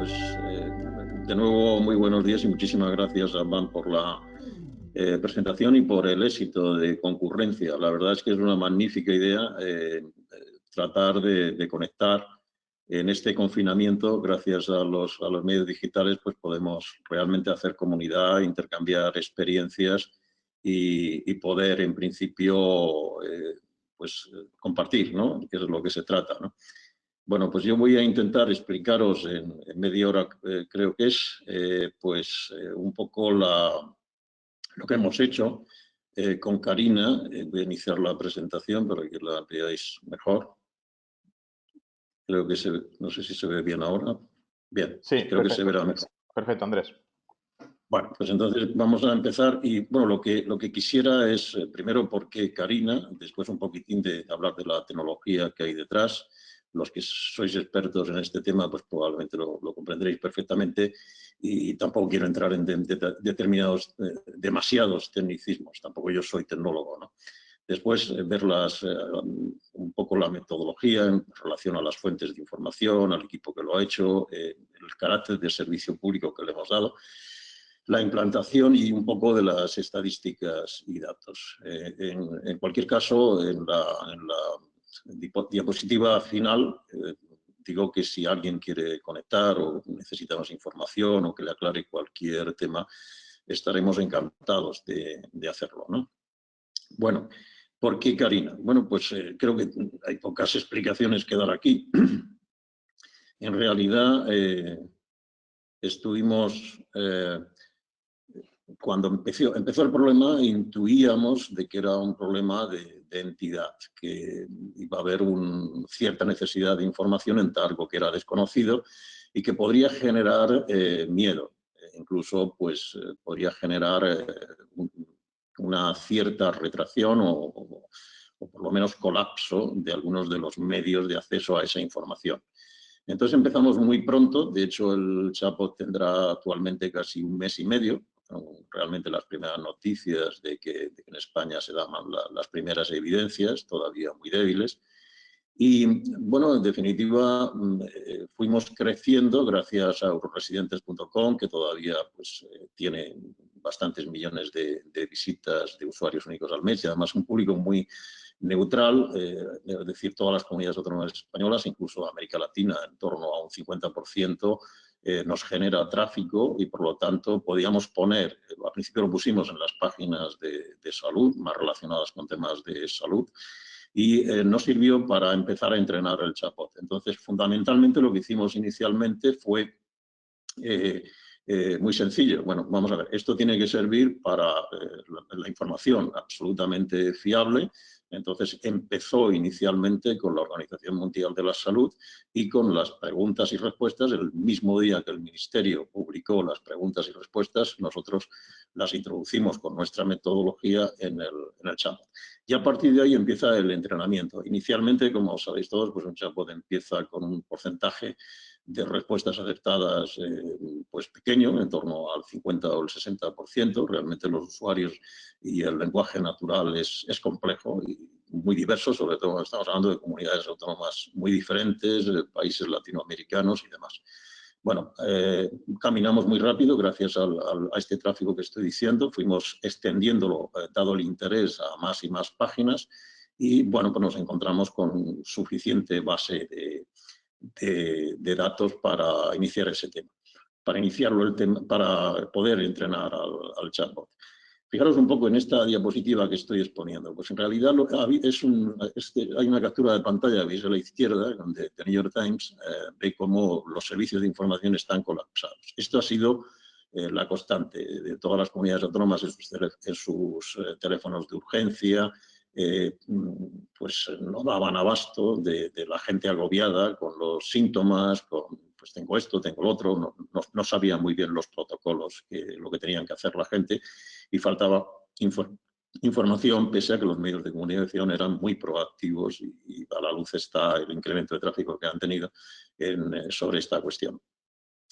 De nuevo, muy buenos días y muchísimas gracias, Alban, por la presentación y por el éxito de concurrencia. La verdad es que es una magnífica idea tratar de conectar en este confinamiento. Gracias a los medios digitales, pues podemos realmente hacer comunidad, intercambiar experiencias y poder, en principio, compartir, ¿no? Que es lo que se trata, ¿no? Bueno, pues yo voy a intentar explicaros en media hora, creo que es, un poco lo que hemos hecho con Karina. Voy a iniciar la presentación para que la veáis mejor. Creo que no sé si se ve bien ahora. Bien, sí, creo perfecto, que se verá mejor. Perfecto, Andrés. Bueno, pues entonces vamos a empezar y bueno, lo que quisiera es, primero, por qué Karina, después un poquitín de hablar de la tecnología que hay detrás. Los que sois expertos en este tema, pues probablemente lo comprenderéis perfectamente y tampoco quiero entrar en determinados, demasiados tecnicismos, tampoco yo soy tecnólogo, ¿no? Después, ver un poco la metodología en relación a las fuentes de información, al equipo que lo ha hecho, el carácter de servicio público que le hemos dado, la implantación y un poco de las estadísticas y datos. En cualquier caso, en la diapositiva final, digo que si alguien quiere conectar o necesita más información o que le aclare cualquier tema, estaremos encantados de hacerlo, ¿no? Bueno, ¿por qué Karina? Bueno, pues creo que hay pocas explicaciones que dar aquí. En realidad, estuvimos... cuando empezó el problema, intuíamos de que era un problema de entidad, que iba a haber cierta necesidad de información en algo que era desconocido y que podría generar miedo. Incluso pues, podría generar una cierta retracción o por lo menos colapso de algunos de los medios de acceso a esa información. Entonces empezamos muy pronto. De hecho, el chatbot tendrá actualmente casi un mes y medio. Realmente las primeras noticias de que en España se daban las primeras evidencias, todavía muy débiles. Y bueno, en definitiva, fuimos creciendo gracias a euroresidentes.com, que todavía pues, tiene bastantes millones de visitas de usuarios únicos al mes y además un público muy neutral, es decir, todas las comunidades autónomas españolas, incluso América Latina, en torno a un 50%, nos genera tráfico y por lo tanto podíamos poner, al principio lo pusimos en las páginas de salud, más relacionadas con temas de salud, y nos sirvió para empezar a entrenar el chatbot. Entonces, fundamentalmente lo que hicimos inicialmente fue muy sencillo. Bueno, vamos a ver, esto tiene que servir para la información absolutamente fiable. Entonces empezó inicialmente con la Organización Mundial de la Salud y con las preguntas y respuestas. El mismo día que el Ministerio publicó las preguntas y respuestas, nosotros las introducimos con nuestra metodología en el chatbot. Y a partir de ahí empieza el entrenamiento. Inicialmente, como sabéis todos, pues un chatbot empieza con un porcentaje de respuestas acertadas pues pequeño, en torno al 50 o el 60%. Realmente los usuarios y el lenguaje natural es complejo y muy diverso, sobre todo estamos hablando de comunidades autónomas muy diferentes, países latinoamericanos y demás. Bueno, caminamos muy rápido gracias a este tráfico que estoy diciendo, fuimos extendiéndolo, dado el interés, a más y más páginas y bueno, pues nos encontramos con suficiente base de datos para iniciar ese tema, para poder entrenar al chatbot. Fijaros un poco en esta diapositiva que estoy exponiendo. Pues en realidad hay una captura de pantalla, veis a la izquierda, donde The New York Times ve cómo los servicios de información están colapsados. Esto ha sido la constante de todas las comunidades autónomas en sus teléfonos de urgencia. Pues no daban abasto de la gente agobiada con los síntomas, pues tengo esto, tengo lo otro, no sabían muy bien los protocolos, lo que tenían que hacer la gente y faltaba información, pese a que los medios de comunicación eran muy proactivos y a la luz está el incremento de tráfico que han tenido sobre esta cuestión.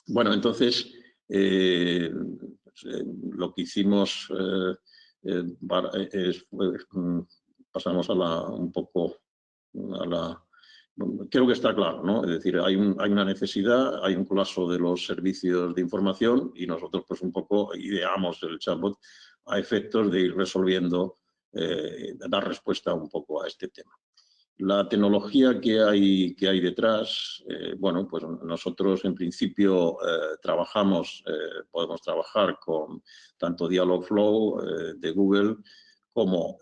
Bueno, entonces, lo que hicimos pasamos un poco a Creo que está claro, ¿no? Es decir, hay una necesidad, hay un colapso de los servicios de información y nosotros pues un poco ideamos el chatbot a efectos de ir resolviendo, dar respuesta un poco a este tema. La tecnología que hay detrás, bueno, pues nosotros en principio podemos trabajar con tanto Dialogflow de Google como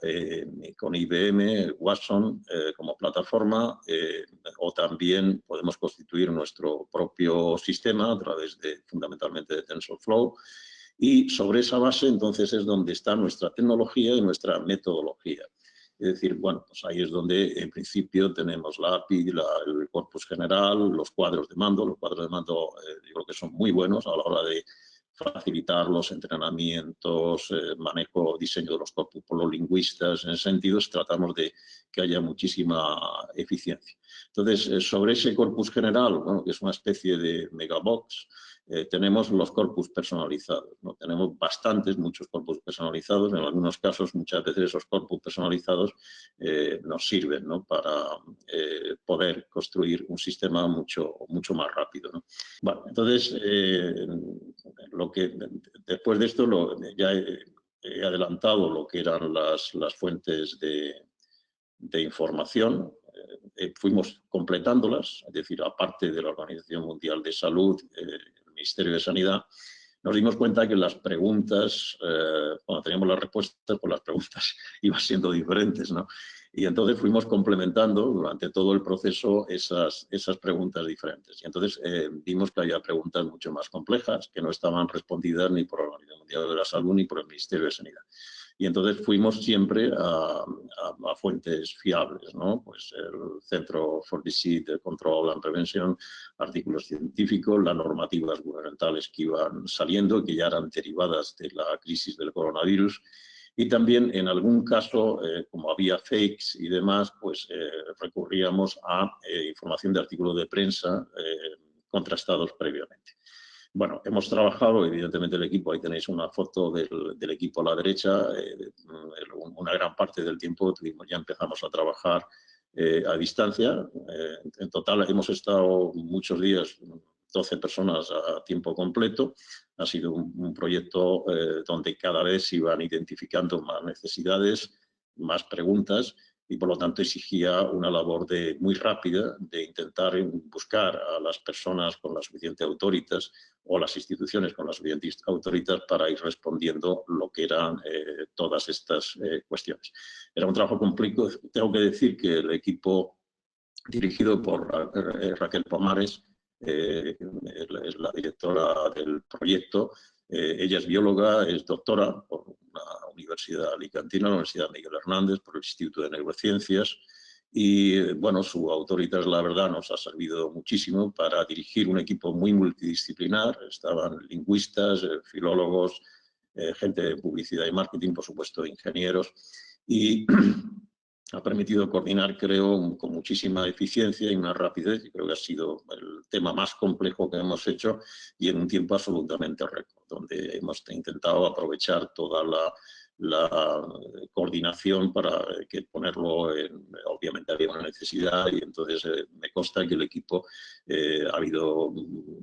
con IBM, Watson como plataforma, o también podemos constituir nuestro propio sistema a través fundamentalmente de TensorFlow, y sobre esa base entonces es donde está nuestra tecnología y nuestra metodología. Es decir, bueno, pues ahí es donde en principio tenemos la API, el corpus general, los cuadros de mando. Los cuadros de mando yo creo que son muy buenos a la hora de facilitar los entrenamientos, manejo, diseño de los corpus por los lingüistas. En ese sentido, tratamos de que haya muchísima eficiencia. Entonces, sobre ese corpus general, bueno, que es una especie de megabox, tenemos los corpus personalizados, ¿no? Tenemos muchos corpus personalizados. En algunos casos, muchas veces esos corpus personalizados nos sirven, ¿no? Para poder construir un sistema mucho más rápido, ¿no? Bueno, entonces, después de esto ya he adelantado lo que eran las fuentes de información. Fuimos completándolas, es decir, aparte de la Organización Mundial de Salud, el Ministerio de Sanidad, nos dimos cuenta que las preguntas, cuando teníamos las respuestas, pues las preguntas iban siendo diferentes, ¿no? Y entonces fuimos complementando durante todo el proceso esas preguntas diferentes. Y entonces vimos que había preguntas mucho más complejas que no estaban respondidas ni por la Organización Mundial de la Salud ni por el Ministerio de Sanidad. Y entonces fuimos siempre a fuentes fiables, ¿no? Pues el Centro for Disease Control and Prevention, artículos científicos, las normativas gubernamentales que iban saliendo, que ya eran derivadas de la crisis del coronavirus. Y también en algún caso, como había fakes y demás, pues recurríamos a información de artículos de prensa contrastados previamente. Bueno, hemos trabajado, evidentemente el equipo, ahí tenéis una foto del equipo a la derecha, una gran parte del tiempo ya empezamos a trabajar a distancia. En total hemos estado muchos días, 12 personas a tiempo completo. Ha sido un proyecto donde cada vez se iban identificando más necesidades, más preguntas, y por lo tanto exigía una labor muy rápida de intentar buscar a las personas con la suficiente autoridad o las instituciones con las suficientes autoridad para ir respondiendo lo que eran todas estas cuestiones. Era un trabajo complejo. Tengo que decir que el equipo dirigido por Raquel Pomares, es la directora del proyecto. Ella es bióloga, es doctora por una universidad alicantina, la Universidad Miguel Hernández, por el Instituto de Neurociencias. Y bueno, su autoridad, la verdad, nos ha servido muchísimo para dirigir un equipo muy multidisciplinar. Estaban lingüistas, filólogos, gente de publicidad y marketing, por supuesto, ingenieros. Y ha permitido coordinar, creo, con muchísima eficiencia y una rapidez. Y creo que ha sido el tema más complejo que hemos hecho y en un tiempo absolutamente récord, donde hemos intentado aprovechar toda la coordinación para ponerlo obviamente había una necesidad y entonces me consta que el equipo ha habido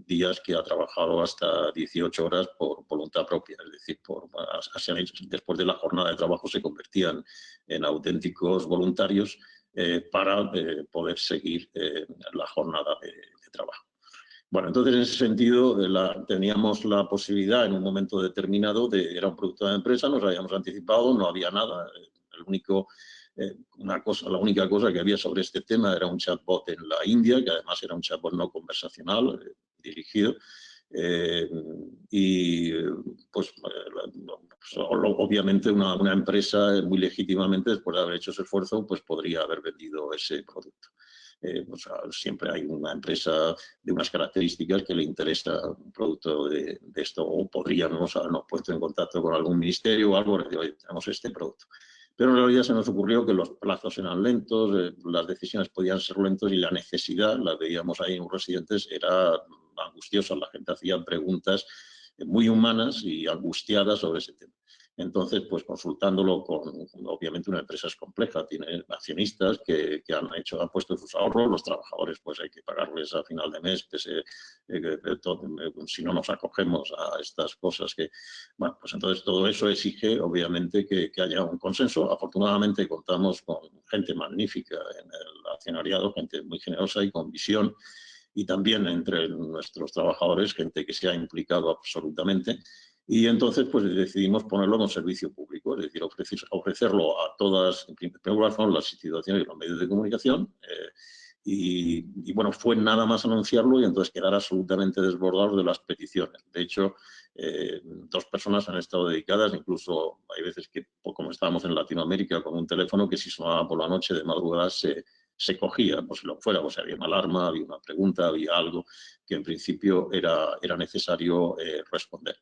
días que ha trabajado hasta 18 horas por voluntad propia, es decir, después de la jornada de trabajo se convertían en auténticos voluntarios para poder seguir la jornada de trabajo. Bueno, entonces en ese sentido teníamos la posibilidad en un momento determinado era un producto de la empresa, nos habíamos anticipado, no había nada. La única cosa que había sobre este tema era un chatbot en la India, que además era un chatbot no conversacional, dirigido. Y pues obviamente una empresa muy legítimamente, después de haber hecho ese esfuerzo, pues podría haber vendido ese producto. Siempre hay una empresa de unas características que le interesa un producto de esto, o podríamos habernos puesto en contacto con algún ministerio o algo, y oye, tenemos este producto. Pero en realidad se nos ocurrió que los plazos eran lentos, las decisiones podían ser lentos y la necesidad, la veíamos ahí en los residentes, era angustiosa. La gente hacía preguntas muy humanas y angustiadas sobre ese tema. Entonces, pues consultándolo obviamente una empresa es compleja, tiene accionistas que han puesto sus ahorros, los trabajadores pues hay que pagarles a final de mes, si no nos acogemos a estas cosas que, bueno, pues entonces todo eso exige obviamente que haya un consenso. Afortunadamente contamos con gente magnífica en el accionariado, gente muy generosa y con visión, y también entre nuestros trabajadores, gente que se ha implicado absolutamente. Y entonces pues decidimos ponerlo como servicio público, es decir, ofrecerlo a todas, en primer lugar, son las instituciones y los medios de comunicación, y bueno, fue nada más anunciarlo y entonces quedar absolutamente desbordados de las peticiones. De hecho, 2 personas han estado dedicadas, incluso hay veces que, como estábamos en Latinoamérica, con un teléfono que si sonaba por la noche de madrugada se cogía, pues lo fuera, pues había una alarma, había una pregunta, había algo que en principio era necesario responder.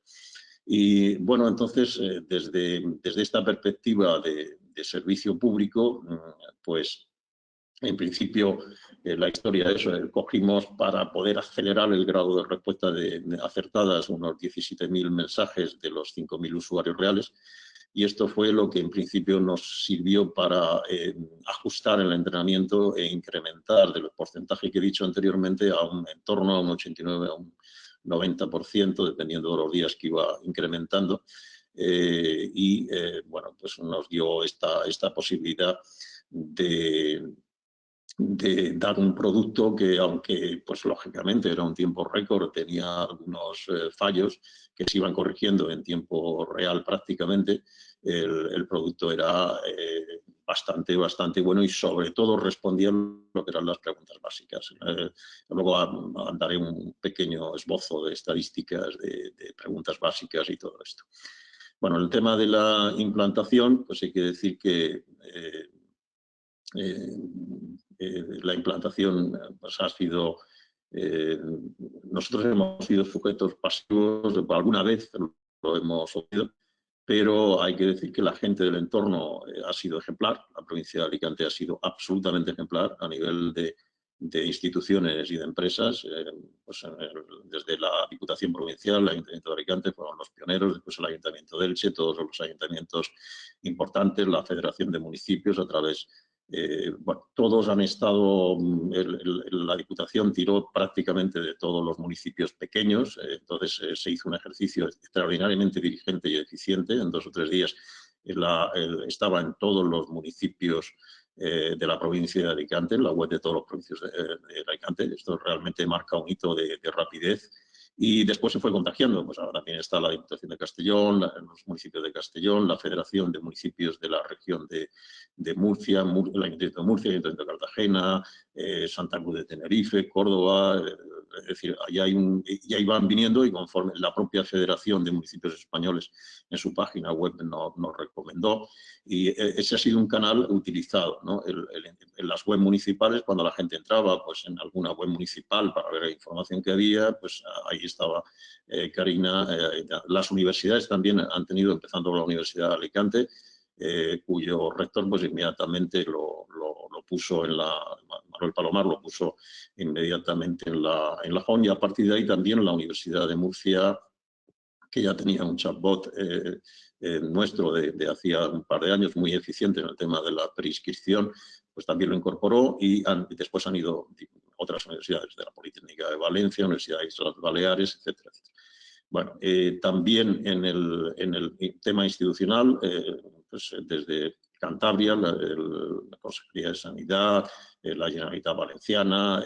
Y bueno, entonces, desde esta perspectiva de servicio público, pues en principio la historia es, cogimos para poder acelerar el grado de respuesta de acertadas unos 17.000 mensajes de los 5.000 usuarios reales, y esto fue lo que en principio nos sirvió para ajustar el entrenamiento e incrementar del porcentaje que he dicho anteriormente en torno a un 89, a un 90%, dependiendo de los días que iba incrementando. Bueno, pues nos dio esta posibilidad de dar un producto que, aunque pues lógicamente era un tiempo récord, tenía algunos fallos que se iban corrigiendo en tiempo real prácticamente. El producto era bastante bueno y sobre todo respondía a lo que eran las preguntas básicas. Luego daré un pequeño esbozo de estadísticas de preguntas básicas y todo esto. Bueno, el tema de la implantación, pues hay que decir que la implantación pues, ha sido... nosotros hemos sido sujetos pasivos, alguna vez lo hemos oído, pero hay que decir que la gente del entorno ha sido ejemplar. La provincia de Alicante ha sido absolutamente ejemplar a nivel de instituciones y de empresas. Pues desde la Diputación Provincial, el Ayuntamiento de Alicante fueron los pioneros, después el Ayuntamiento de Elche, todos los ayuntamientos importantes, la Federación de Municipios a través... bueno, todos han estado, la Diputación tiró prácticamente de todos los municipios pequeños, entonces se hizo un ejercicio extraordinariamente diligente y eficiente. En 2 o 3 días estaba en todos los municipios de la provincia de Alicante, en la web de todos los municipios de Alicante. Esto realmente marca un hito de rapidez. Y después se fue contagiando, pues ahora también está la Diputación de Castellón, los municipios de Castellón, la Federación de Municipios de la región de Murcia, el Ayuntamiento de Murcia, el Ayuntamiento de Cartagena, Santa Cruz de Tenerife, Córdoba, es decir, ahí van viniendo, y conforme la propia Federación de Municipios Españoles en su página web nos recomendó, y ese ha sido un canal utilizado, ¿no? En las web municipales, cuando la gente entraba pues, en alguna web municipal para ver la información que había, pues ahí estaba Karina. Las universidades también han tenido, empezando por la Universidad de Alicante, cuyo rector pues inmediatamente lo puso Manuel Palomar lo puso inmediatamente en la home, y a partir de ahí también la Universidad de Murcia, que ya tenía un chatbot nuestro de hacía un par de años, muy eficiente en el tema de la preinscripción, pues también lo incorporó, y después han ido otras universidades, de la Politécnica de Valencia, Universidad de Islas Baleares, etcétera, etcétera. Bueno, también en el tema institucional, pues desde Cantabria, la Consejería de Sanidad, la Generalitat Valenciana,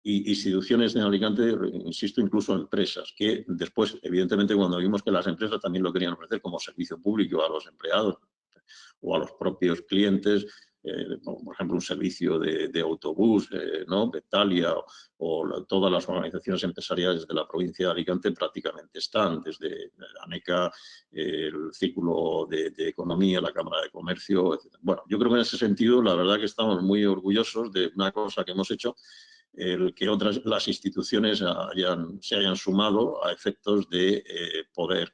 y instituciones en Alicante, insisto, incluso empresas, que después, evidentemente, cuando vimos que las empresas también lo querían ofrecer como servicio público a los empleados o a los propios clientes, por ejemplo, un servicio de autobús, ¿no? Betalia todas las organizaciones empresariales de la provincia de Alicante prácticamente están, desde ANECA, el Círculo de Economía, la Cámara de Comercio, etc. Bueno, yo creo que en ese sentido, la verdad que estamos muy orgullosos de una cosa que hemos hecho, el que las instituciones se hayan sumado a efectos de poder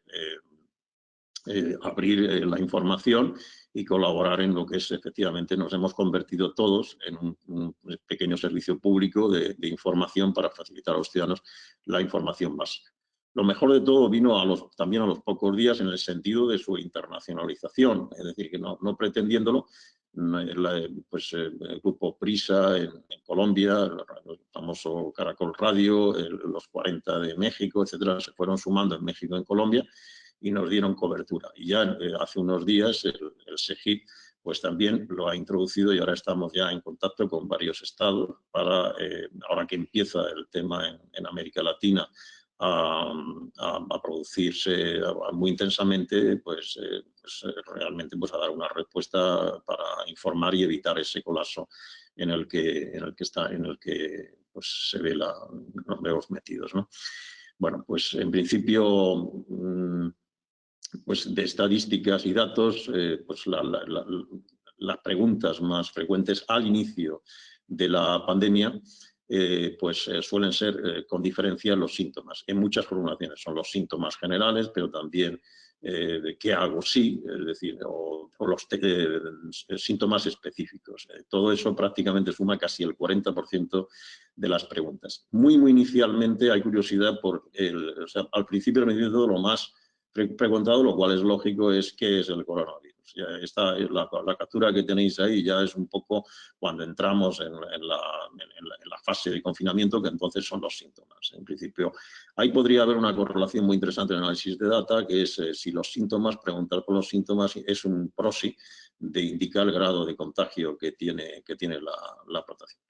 abrir la información y colaborar en lo que es, efectivamente, nos hemos convertido todos en un pequeño servicio público de información para facilitar a los ciudadanos la información básica. Lo mejor de todo vino también a los pocos días en el sentido de su internacionalización, es decir, que no pretendiéndolo, pues el grupo Prisa en Colombia, el famoso Caracol Radio, los 40 de México, etcétera, se fueron sumando en México y en Colombia y nos dieron cobertura. Y ya hace unos días el SEGIP pues también lo ha introducido y ahora estamos ya en contacto con varios estados para, ahora que empieza el tema en América Latina, a producirse muy intensamente, pues realmente pues a dar una respuesta para informar y evitar ese colapso en el que pues se ve nos vemos metidos, ¿no? Bueno, pues en principio, pues de estadísticas y datos, pues las preguntas más frecuentes al inicio de la pandemia pues suelen ser con diferencia los síntomas. En muchas formulaciones son los síntomas generales, pero también de qué hago sí, es decir, o los síntomas específicos. Todo eso prácticamente suma casi el 40% de las preguntas. Muy inicialmente hay curiosidad por o sea, al principio de todo lo más preguntado, lo cual es lógico, es qué es el coronavirus. Ya está, la captura que tenéis ahí ya es un poco cuando entramos en la fase de confinamiento, que entonces son los síntomas. En principio, ahí podría haber una correlación muy interesante en el análisis de data, que es si los síntomas, preguntar por los síntomas es un proxy de indicar el grado de contagio que tiene la protección.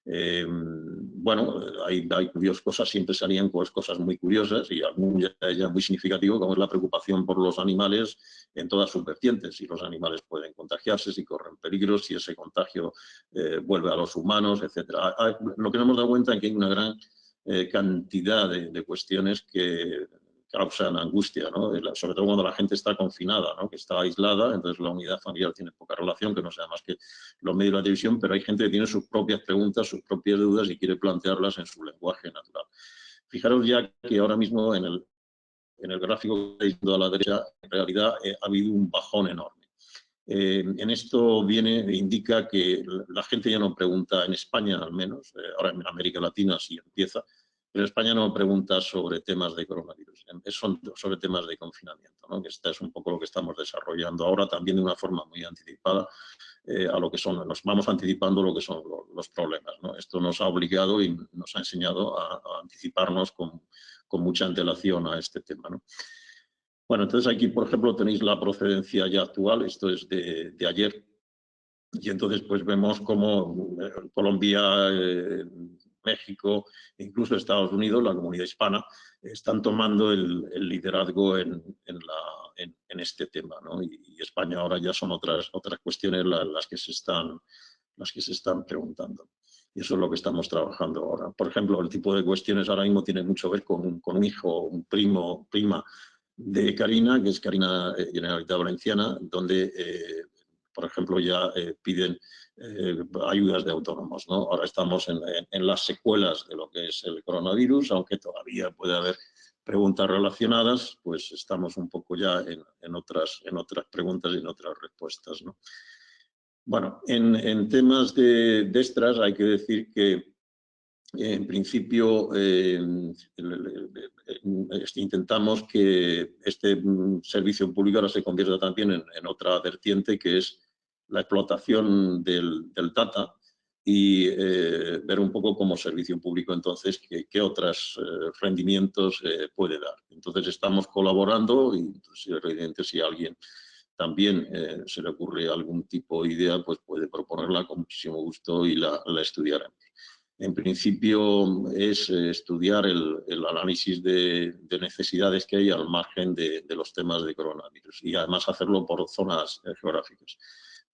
Bueno, hay curiosas cosas, siempre salían cosas muy curiosas y algunas ya muy significativo, como es la preocupación por los animales en todas sus vertientes, si los animales pueden contagiarse, si corren peligros, si ese contagio vuelve a los humanos, etc. Lo que nos hemos dado cuenta es que hay una gran cantidad de cuestiones que causan angustia, ¿no? Sobre todo cuando la gente está confinada, ¿no? Que está aislada, entonces la unidad familiar tiene poca relación, que no sea más que los medios de la televisión, pero hay gente que tiene sus propias preguntas, sus propias dudas y quiere plantearlas en su lenguaje natural. Fijaros ya que ahora mismo en el gráfico que estáis viendo a la derecha, en realidad ha habido un bajón enorme. En esto indica que la gente ya no pregunta, en España al menos, ahora en América Latina sí empieza, pero en España no pregunta sobre temas de coronavirus, son sobre temas de confinamiento, ¿no? Que este es un poco lo que estamos desarrollando ahora también de una forma muy anticipada a lo que nos vamos anticipando lo que son los problemas, ¿no? Esto nos ha obligado y nos ha enseñado a anticiparnos con mucha antelación a este tema, ¿no? Bueno, entonces aquí, por ejemplo, tenéis la procedencia ya actual, esto es de ayer, y entonces pues vemos cómo Colombia, México, incluso Estados Unidos, la comunidad hispana, están tomando el liderazgo en este tema, ¿no? Y España ahora ya son otras cuestiones las que se están preguntando. Y eso es lo que estamos trabajando ahora. Por ejemplo, el tipo de cuestiones ahora mismo tiene mucho que ver con un hijo, un primo, prima de Carina, que es Carina Generalitat Valenciana, donde por ejemplo, ya piden ayudas de autónomos, ¿no? Ahora estamos en las secuelas de lo que es el coronavirus, aunque todavía puede haber preguntas relacionadas, pues estamos un poco ya en otras preguntas y en otras respuestas, ¿no? Bueno, en temas de extras hay que decir que en principio, intentamos que este servicio público ahora se convierta también en otra vertiente, que es la explotación del data y ver un poco como servicio público entonces qué otros rendimientos puede dar. Entonces estamos colaborando y entonces, evidentemente si a alguien también se le ocurre algún tipo de idea, pues puede proponerla con muchísimo gusto y la estudiaremos. En principio es estudiar el análisis de necesidades que hay al margen de los temas de coronavirus y además hacerlo por zonas geográficas.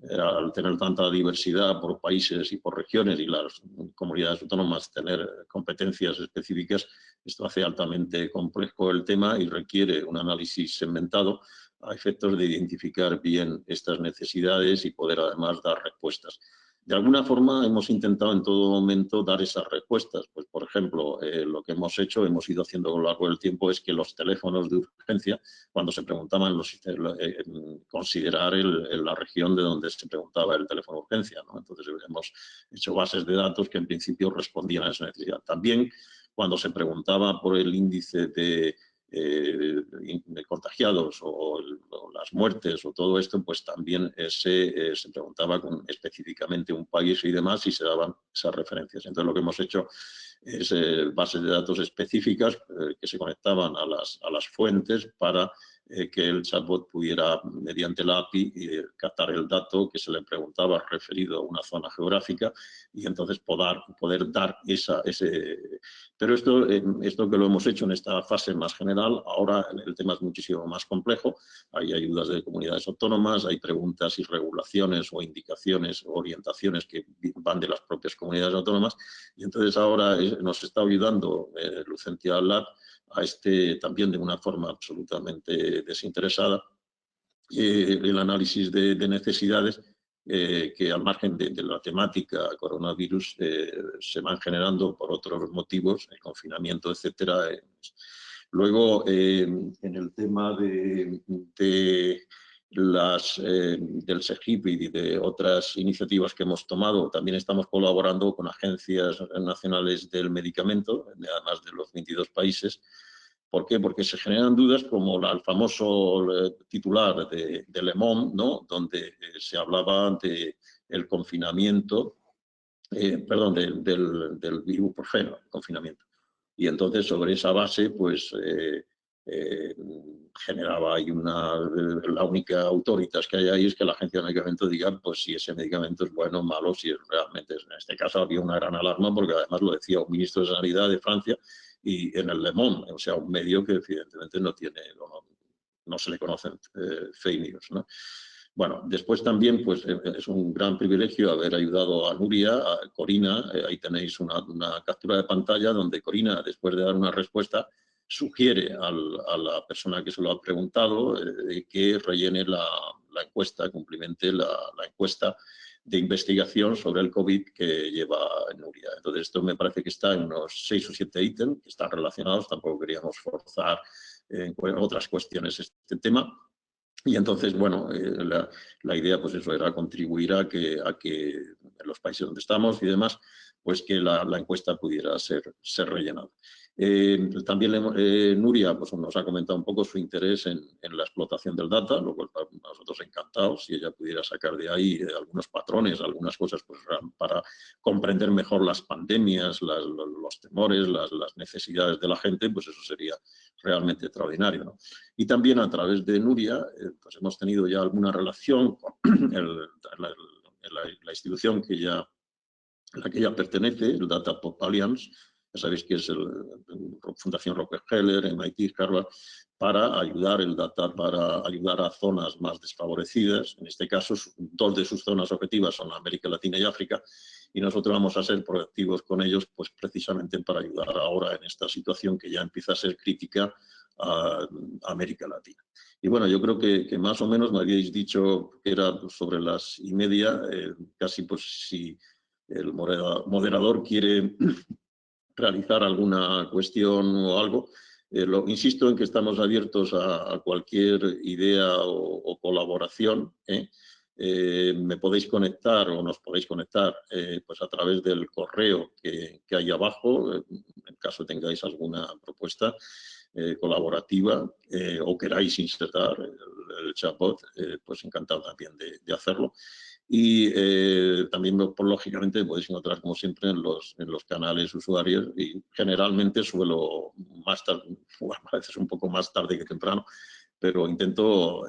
Al tener tanta diversidad por países y por regiones y las comunidades autónomas tener competencias específicas, esto hace altamente complejo el tema y requiere un análisis segmentado a efectos de identificar bien estas necesidades y poder además dar respuestas. De alguna forma hemos intentado en todo momento dar esas respuestas. Pues, por ejemplo, lo que hemos ido haciendo a lo largo del tiempo es que los teléfonos de urgencia, cuando se preguntaban, considerar la región de donde se preguntaba el teléfono de urgencia, ¿no? Entonces hemos hecho bases de datos que en principio respondían a esa necesidad. También cuando se preguntaba por el índice de de contagiados o las muertes o todo esto, pues también se preguntaba específicamente un país y demás y se daban esas referencias. Entonces lo que hemos hecho es bases de datos específicas que se conectaban a las fuentes para que el chatbot pudiera, mediante la API, captar el dato que se le preguntaba referido a una zona geográfica y entonces poder dar ese... Pero esto que lo hemos hecho en esta fase más general, ahora el tema es muchísimo más complejo, hay ayudas de comunidades autónomas, hay preguntas y regulaciones o indicaciones o orientaciones que van de las propias comunidades autónomas y entonces ahora nos está ayudando Lucentia Lab a también de una forma absolutamente desinteresada, el análisis de necesidades que al margen de la temática coronavirus se van generando por otros motivos, el confinamiento, etcétera. Luego, en el tema del SEGIP y de otras iniciativas que hemos tomado, también estamos colaborando con agencias nacionales del medicamento, además de los 22 países. ¿Por qué? Porque se generan dudas como el famoso titular de Le Monde, ¿no? Donde se hablaba del confinamiento, del ibuprofeno, confinamiento. Y entonces sobre esa base, pues generaba ahí la única autoritas que hay ahí es que la agencia de medicamentos diga pues si ese medicamento es bueno o malo, si realmente es. En este caso había una gran alarma porque además lo decía un ministro de Sanidad de Francia y en el Le Monde, o sea, un medio que evidentemente no se le conocen fake news, ¿no? Bueno, después también pues, es un gran privilegio haber ayudado a Nuria, a Corina, ahí tenéis una captura de pantalla donde Corina, después de dar una respuesta, sugiere a la persona que se lo ha preguntado que rellene la encuesta, cumplimente la encuesta de investigación sobre el COVID que lleva Nuria. Entonces esto me parece que está en unos 6 o 7 ítems que están relacionados, tampoco queríamos forzar en otras cuestiones este tema. Y entonces, bueno, la idea pues eso era contribuir a que en los países donde estamos y demás, pues que la encuesta pudiera ser rellenada. También Nuria pues, nos ha comentado un poco su interés en la explotación del data, lo cual para nosotros encantados, si ella pudiera sacar de ahí algunos patrones, algunas cosas pues, para comprender mejor las pandemias, los temores, las necesidades de la gente, pues eso sería realmente extraordinario, ¿no? Y también a través de Nuria pues hemos tenido ya alguna relación con la institución a la que ella pertenece, el Data Pop Alliance, ya sabéis que es la Fundación Rockefeller, MIT, Harvard, para ayudar a zonas más desfavorecidas. En este caso, 2 de sus zonas objetivas son América Latina y África, y nosotros vamos a ser proactivos con ellos, pues precisamente para ayudar ahora en esta situación que ya empieza a ser crítica a América Latina. Y bueno, yo creo que más o menos me habíais dicho que era sobre las 1:30, casi pues si el moderador quiere realizar alguna cuestión o algo. Insisto en que estamos abiertos a cualquier idea o colaboración. Me podéis conectar o nos podéis conectar pues a través del correo que hay abajo, en caso tengáis alguna propuesta colaborativa o queráis insertar el chatbot, pues encantado también de hacerlo. Y también, lógicamente, podéis encontrar, como siempre, en los canales usuarios y generalmente suelo más tarde, a veces un poco más tarde que temprano, pero intento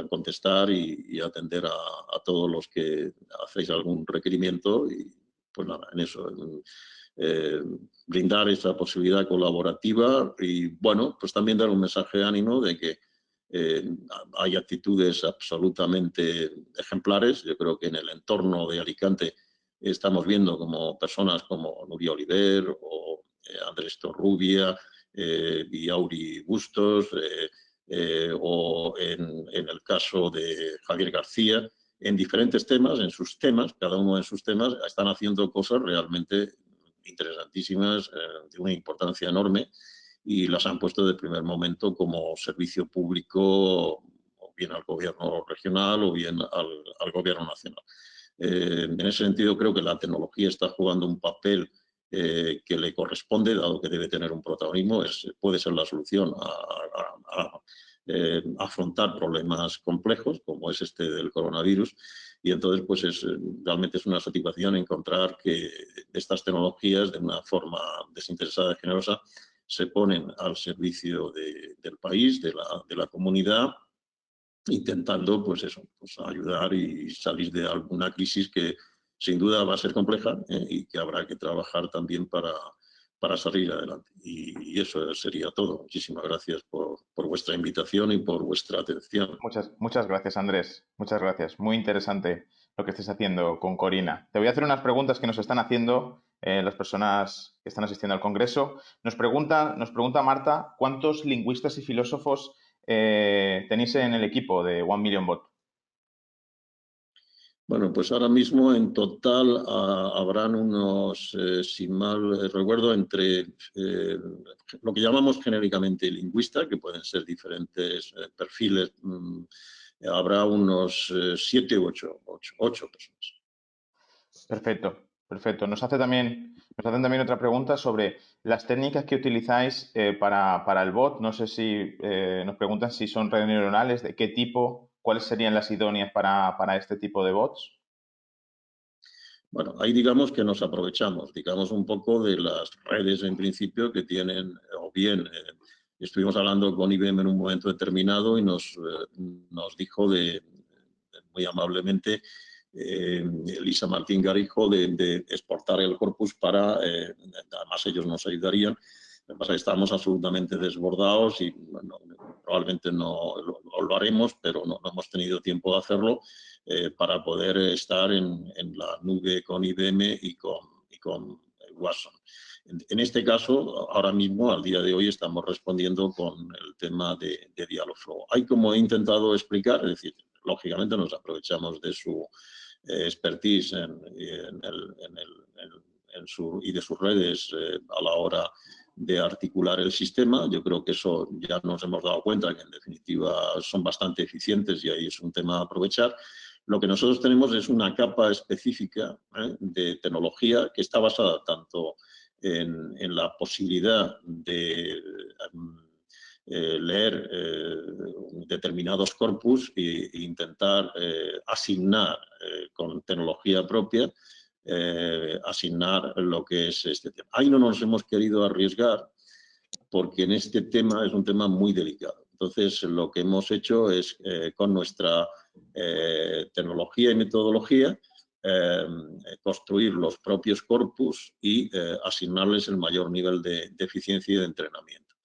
contestar y atender a todos los que hacéis algún requerimiento y pues nada, en eso, brindar esa posibilidad colaborativa y bueno, pues también dar un mensaje de ánimo de que hay actitudes absolutamente ejemplares. Yo creo que en el entorno de Alicante estamos viendo como personas como Nuria Oliver o Andrés Torrubia, Villauri Bustos, o en el caso de Javier García, en diferentes temas, en sus temas, cada uno en sus temas, están haciendo cosas realmente interesantísimas, de una importancia enorme, y las han puesto de primer momento como servicio público, o bien al gobierno regional o bien al gobierno nacional. En ese sentido, creo que la tecnología está jugando un papel que le corresponde, dado que debe tener un protagonismo, puede ser la solución a afrontar problemas complejos, como es este del coronavirus. Y entonces, pues realmente es una satisfacción encontrar que estas tecnologías, de una forma desinteresada y generosa, se ponen al servicio del país, de la comunidad, intentando pues ayudar y salir de alguna crisis que sin duda va a ser compleja, y que habrá que trabajar también para salir adelante. Y eso sería todo. Muchísimas gracias por vuestra invitación y por vuestra atención. Muchas gracias, Andrés. Muchas gracias. Muy interesante lo que estés haciendo con Corina. Te voy a hacer unas preguntas que nos están haciendo las personas que están asistiendo al Congreso. Nos pregunta Marta, ¿cuántos lingüistas y filósofos tenéis en el equipo de One Million Bot? Bueno, pues ahora mismo en total habrán unos, si mal recuerdo, entre lo que llamamos genéricamente lingüista, que pueden ser diferentes perfiles, habrá unos 7 u 8 personas. Perfecto, perfecto. Nos hacen también otra pregunta sobre las técnicas que utilizáis para el bot. No sé si nos preguntan si son redes neuronales, de qué tipo, cuáles serían las idóneas para este tipo de bots. Bueno, ahí digamos que nos aprovechamos, digamos, un poco de las redes en principio que tienen, o bien, estuvimos hablando con IBM en un momento determinado y nos dijo muy amablemente Elisa Martín Garijo de exportar el corpus para, además ellos nos ayudarían. Lo que pasa es que estamos absolutamente desbordados y bueno, probablemente no lo haremos, pero no hemos tenido tiempo de hacerlo. Para poder estar en la nube con IBM y con Watson. En este caso, ahora mismo, al día de hoy, estamos respondiendo con el tema de Dialogflow. Hay, como he intentado explicar, es decir, lógicamente nos aprovechamos de su expertise y de sus redes a la hora de articular el sistema. Yo creo que eso ya nos hemos dado cuenta que en definitiva son bastante eficientes y ahí es un tema a aprovechar. Lo que nosotros tenemos es una capa específica de tecnología que está basada tanto en la posibilidad de leer determinados corpus e intentar asignar con tecnología propia, asignar lo que es este tema. Ahí no nos hemos querido arriesgar porque en este tema es un tema muy delicado. Entonces, lo que hemos hecho es, con nuestra tecnología y metodología, construir los propios corpus y asignarles el mayor nivel de eficiencia y de entrenamiento.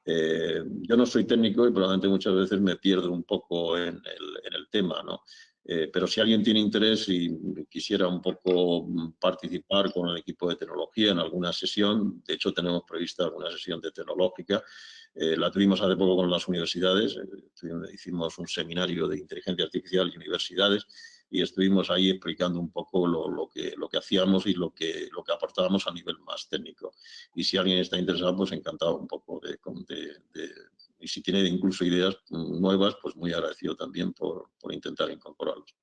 Yo no soy técnico y probablemente muchas veces me pierdo un poco en el tema, ¿no? Pero si alguien tiene interés y quisiera un poco participar con el equipo de tecnología en alguna sesión, de hecho tenemos prevista alguna sesión de tecnológica, la tuvimos hace poco con las universidades, hicimos un seminario de inteligencia artificial y universidades y estuvimos ahí explicando un poco lo que hacíamos y lo que aportábamos a nivel más técnico. Y si alguien está interesado, pues encantado un poco y si tiene incluso ideas nuevas, pues muy agradecido también por intentar incorporarlos.